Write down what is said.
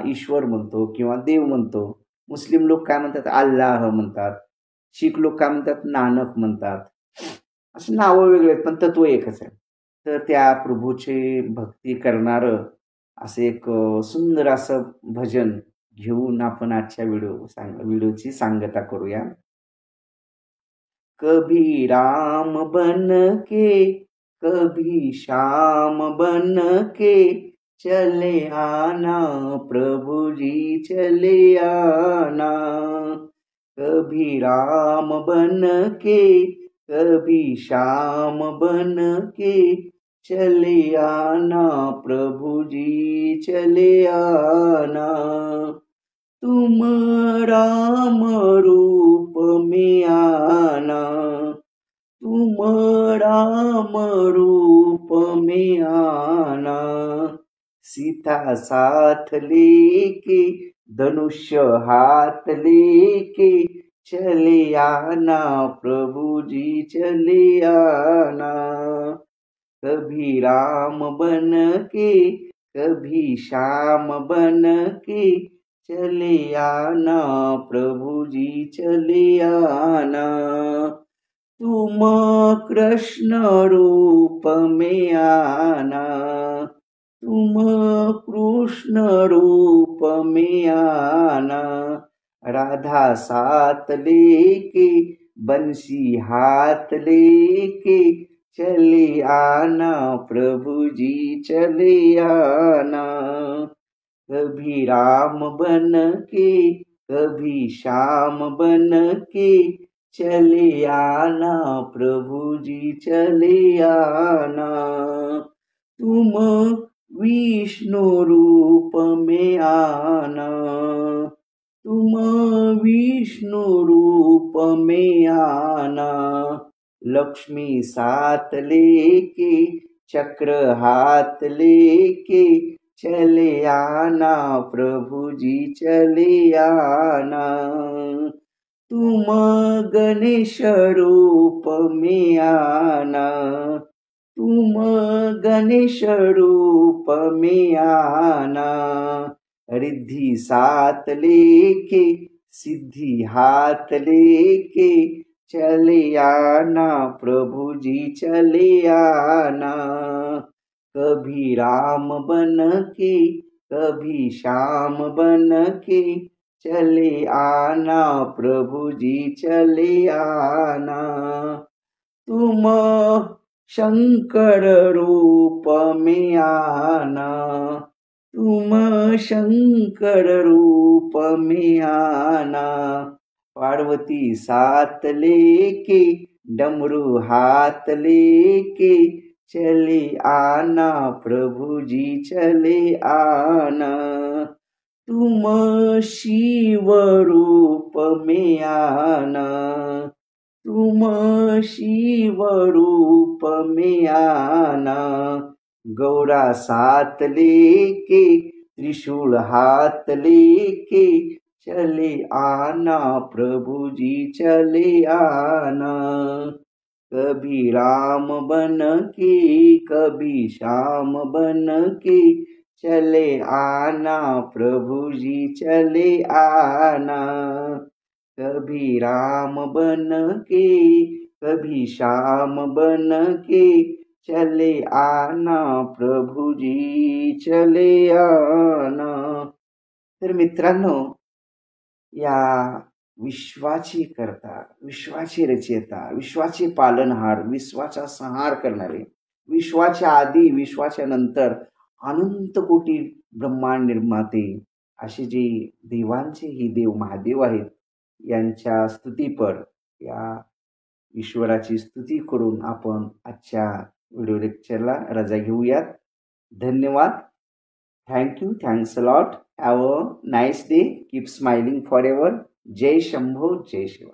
ईश्वर म्हणतो किंवा देव म्हणतो. मुस्लिम लोक काय म्हणतात? अल्लाह म्हणतात. शीख लोक काय म्हणतात? नानक म्हणतात. असं नावं वेगळे आहेत, पण तत्व एकच आहे. तर त्या प्रभूची भक्ती करणारं असं एक सुंदर असं भजन घेऊन आपण आजच्या व्हिडिओची सांगता करूया. कभी राम बन के कभी श्याम बन के चले आना प्रभु जी चले आना। कभी राम बन के कभी श्याम बन के चले आना प्रभु जी चले आना। तुम राम रूप में आना, तुम राम रूप में आना। सीता साथ लेके धनुष्य हाथ लेके चले आना प्रभु जी चले आना। कभी राम बन के कभी श्याम बन के चले आना प्रभु जी चले आना। तुम कृष्ण रूप में आना, तुम कृष्ण रूप में आना। राधा साथ लेके बंसी हाथ लेके चले आना प्रभु जी चले आना। कभी राम बन के कभी श्याम बन के चले आना प्रभु जी चले आना। तुम विष्णु रूप में आना, तुम विष्णु रूप में आना। लक्ष्मी साथ लेके चक्र हाथ लेके चले आना प्रभु जी चले आना। तुम गणेश रूप में आना, तुम गणेश रूप में आना। रिद्धि साथ लेके सिद्धि हाथ लेके चले आना प्रभु जी चले आना। कभी राम बन के कभी श्याम बन के चले आना प्रभु जी चले आना। तुम शंकर रूप में आना, तुम शंकर रूप में आना। पार्वती साथ लेके डमरू हाथ लेके चले आना प्रभु जी चले आना। तुम शिव रूप में आना, तुम शिव रूप में आना। गौरा साथ लेके त्रिशूल हाथ लेके चले आना प्रभु जी चले आना। कभी राम बन के कभी श्याम बन के चले आना प्रभु जी चले आना। कभी राम बन के कभी श्याम बन के चले आना प्रभु जी चले आना। तर मित्रांनो, या विश्वाची करता, विश्वाची रचयिता, विश्वाचे पालनहार, विश्वाचा संहार करणारे, विश्वाच्या आधी विश्वाच्या नंतर अनंत कोटी ब्रह्मांड निर्माते असे जे देवांचे ही देव महादेव आहेत, यांच्या स्तुतीपर या ईश्वराची स्तुती करून आपण आजच्या व्हिडिओ लेक्चरला रजा घेऊयात. धन्यवाद. Thank you. Thanks a lot. Have a nice day. Keep smiling forever. जय शंभो जय शिवा.